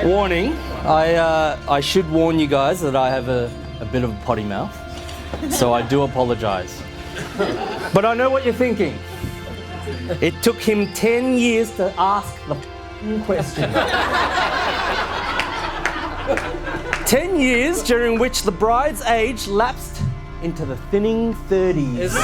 Warning, I should warn you guys that I have a bit of a potty mouth, so I do apologise. But I know what you're thinking. It took him 10 years to ask the question. 10 years during which the bride's age lapsed into the thinning 30s.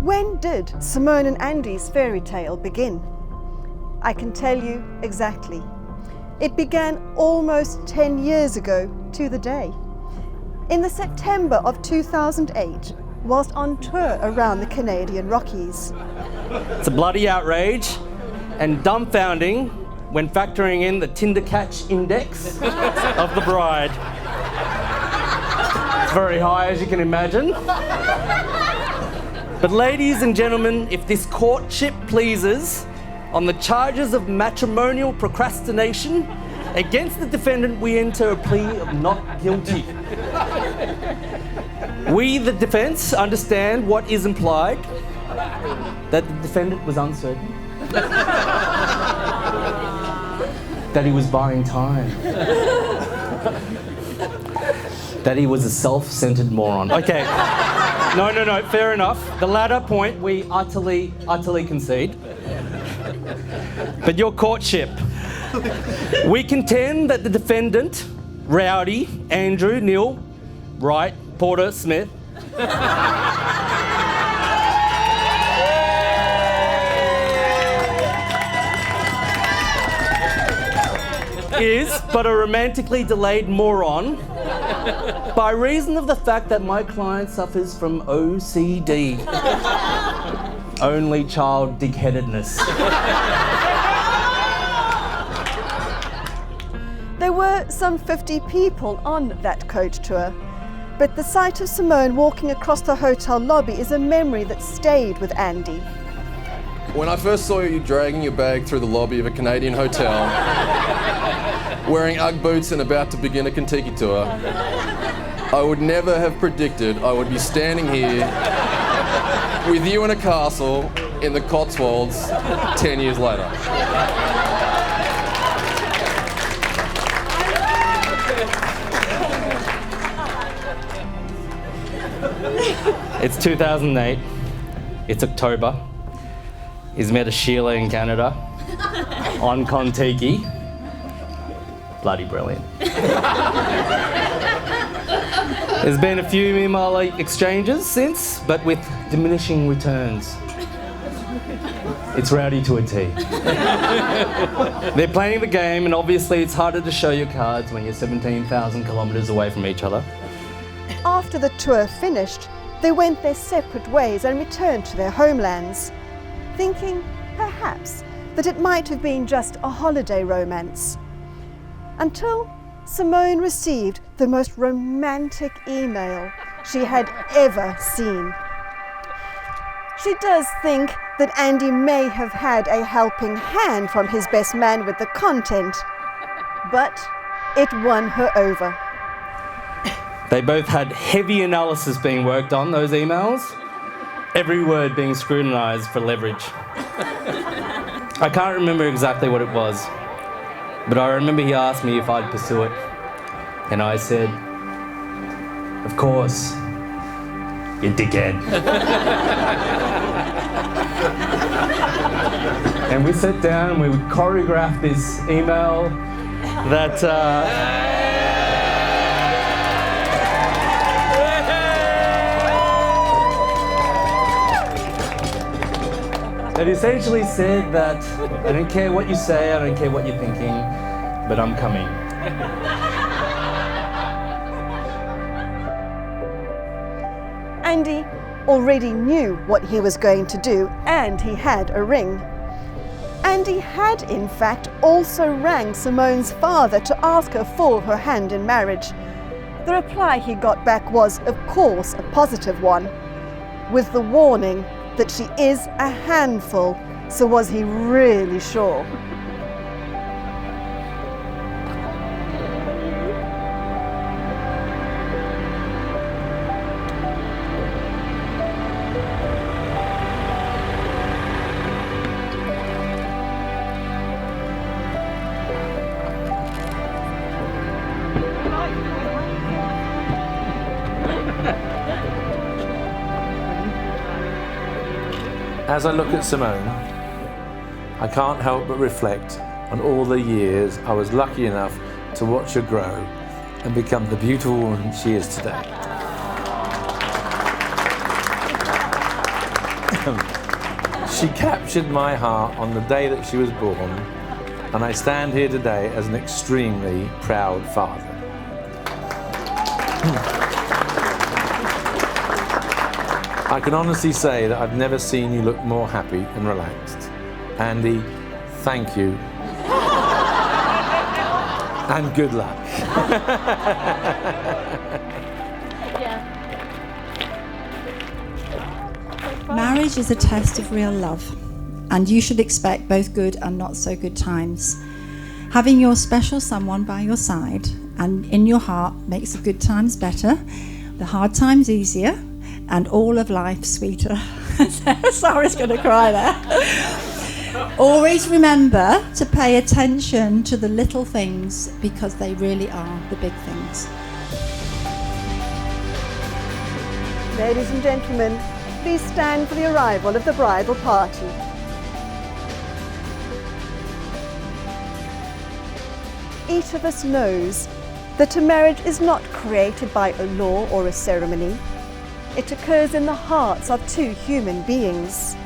When did Simone and Andy's fairy tale begin? I can tell you exactly. It began almost 10 years ago to the day. In the September of 2008, whilst on tour around the Canadian Rockies. It's a bloody outrage and dumbfounding when factoring in the Tinder catch index of the bride. It's very high, as you can imagine. But ladies and gentlemen, if this courtship pleases, on the charges of matrimonial procrastination against the defendant, we enter a plea of not guilty. We, the defence, understand what is implied, that the defendant was uncertain, that he was buying time, that he was a self-centered moron. Okay, no, fair enough. The latter point we utterly concede. But your courtship. We contend that the defendant, Rowdy, Andrew, Neil, Wright, Porter, Smith, is but a romantically delayed moron by reason of the fact that my client suffers from OCD, only child dickheadedness. There were some 50 people on that coach tour, but the sight of Simone walking across the hotel lobby is a memory that stayed with Andy. When I first saw you dragging your bag through the lobby of a Canadian hotel, wearing Ugg boots and about to begin a Kentucky tour, I would never have predicted I would be standing here with you in a castle in the Cotswolds 10 years later. It's 2008. It's October. He's met a Sheila in Canada on Contiki. Bloody brilliant. There's been a few email exchanges since, but with diminishing returns. It's Rowdy to a T. They're playing the game, and obviously it's harder to show your cards when you're 17,000 kilometres away from each other. After the tour finished, they went their separate ways and returned to their homelands, thinking, perhaps, that it might have been just a holiday romance. Until Simone received the most romantic email she had ever seen. She does think that Andy may have had a helping hand from his best man with the content, but it won her over. They both had heavy analysis being worked on, those emails, every word being scrutinised for leverage. I can't remember exactly what it was, but I remember he asked me if I'd pursue it, and I said, of course, you dickhead. And we sat down and we would choreograph this email that that essentially said that I don't care what you say, I don't care what you're thinking, but I'm coming. Andy already knew what he was going to do, and he had a ring. Andy had, in fact, also rang Simone's father to ask her for her hand in marriage. The reply he got back was, of course, a positive one, with the warning that she is a handful, so was he really sure? As I look at Simone, I can't help but reflect on all the years I was lucky enough to watch her grow and become the beautiful woman she is today. She captured my heart on the day that she was born, and I stand here today as an extremely proud father. I can honestly say that I've never seen you look more happy and relaxed. Andy, thank you. And good luck. Marriage is a test of real love, and you should expect both good and not so good times. Having your special someone by your side and in your heart makes the good times better, the hard times easier, and all of life sweeter. Sarah's going to cry there. Always remember to pay attention to the little things, because they really are the big things. Ladies and gentlemen, please stand for the arrival of the bridal party. Each of us knows that a marriage is not created by a law or a ceremony. It occurs in the hearts of two human beings.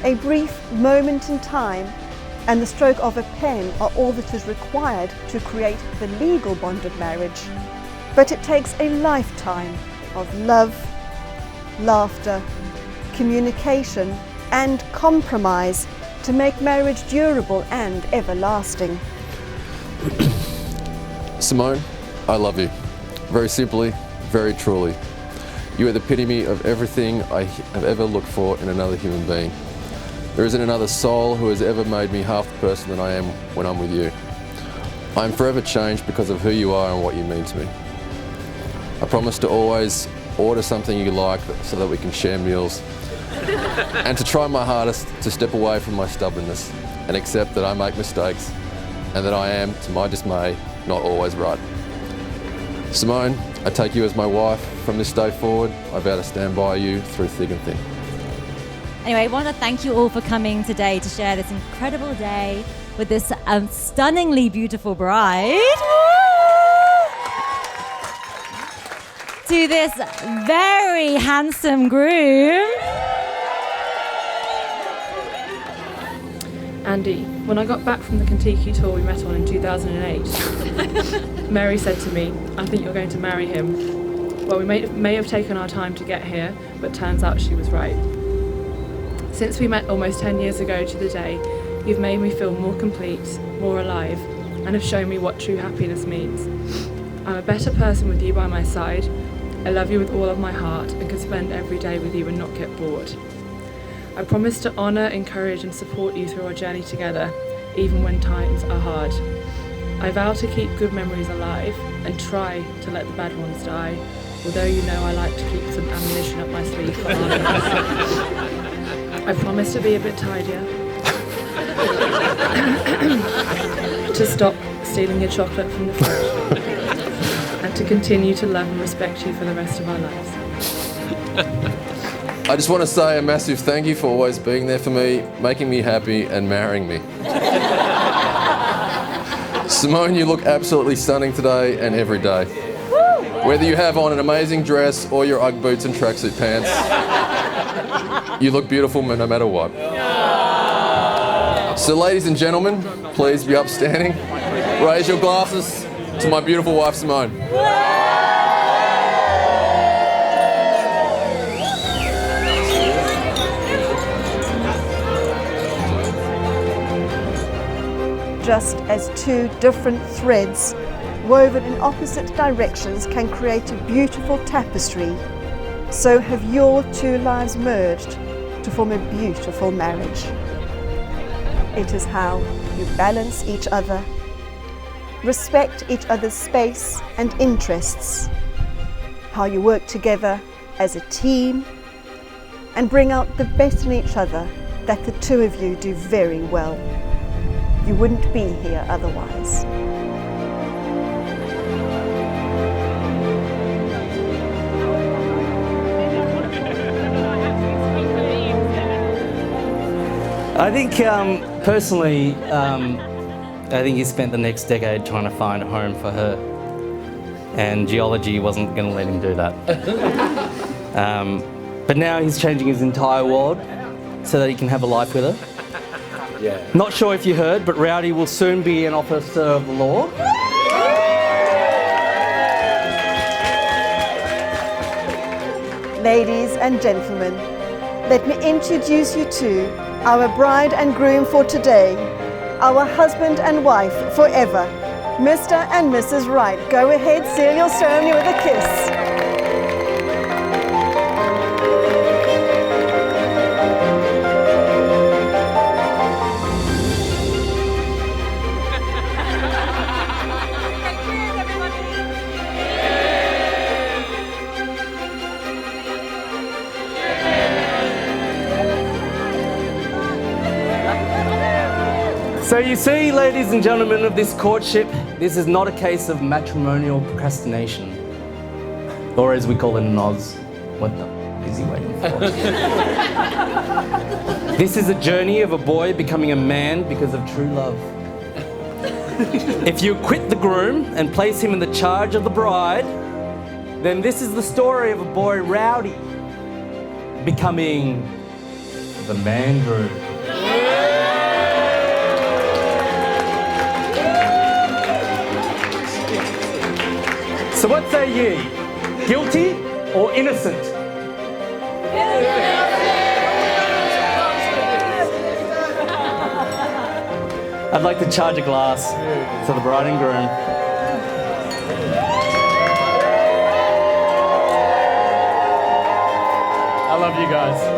A brief moment in time and the stroke of a pen are all that is required to create the legal bond of marriage. But it takes a lifetime of love, laughter, communication and compromise to make marriage durable and everlasting. Simone, I love you. Very simply, very truly. You are the epitome of everything I have ever looked for in another human being. There isn't another soul who has ever made me half the person that I am when I'm with you. I am forever changed because of who you are and what you mean to me. I promise to always order something you like so that we can share meals, and to try my hardest to step away from my stubbornness and accept that I make mistakes and that I am, to my dismay, not always right. Simone, I take you as my wife. From this day forward, I vow to stand by you through thick and thin. Anyway, I want to thank you all for coming today to share this incredible day with this stunningly beautiful bride. To this very handsome groom. Andy, when I got back from the Kentucky tour we met on in 2008, Mary said to me, "I think you're going to marry him." Well, we may have taken our time to get here, but turns out she was right. Since we met almost 10 years ago to the day, you've made me feel more complete, more alive, and have shown me what true happiness means. I'm a better person with you by my side. I love you with all of my heart and could spend every day with you and not get bored. I promise to honour, encourage and support you through our journey together, even when times are hard. I vow to keep good memories alive and try to let the bad ones die, although you know I like to keep some ammunition up my sleeve for arguments. I promise to be a bit tidier, to stop stealing your chocolate from the fridge, and to continue to love and respect you for the rest of our lives. I just want to say a massive thank you for always being there for me, making me happy and marrying me. Simone, you look absolutely stunning today and every day. Whether you have on an amazing dress or your Ugg boots and tracksuit pants, you look beautiful no matter what. So ladies and gentlemen, please be upstanding. Raise your glasses to my beautiful wife, Simone. Just as two different threads woven in opposite directions can create a beautiful tapestry, so have your two lives merged to form a beautiful marriage. It is how you balance each other, respect each other's space and interests, how you work together as a team and bring out the best in each other that the two of you do very well. You wouldn't be here otherwise. I think, personally, I think he spent the next decade trying to find a home for her. And geology wasn't going to let him do that. But now he's changing his entire world so that he can have a life with her. Yeah. Not sure if you heard, but Rowdy will soon be an officer of the law. Ladies and gentlemen, let me introduce you to our bride and groom for today, our husband and wife forever, Mr. and Mrs. Wright. Go ahead, seal your ceremony with a kiss. So you see, ladies and gentlemen of this courtship, this is not a case of matrimonial procrastination. Or as we call it in Oz, what the f*** is he waiting for? This is a journey of a boy becoming a man because of true love. If you acquit the groom and place him in the charge of the bride, then this is the story of a boy, Rowdy, becoming the man groom. So what say ye? Guilty or innocent? I'd like to charge a glass to the bride and groom. I love you guys.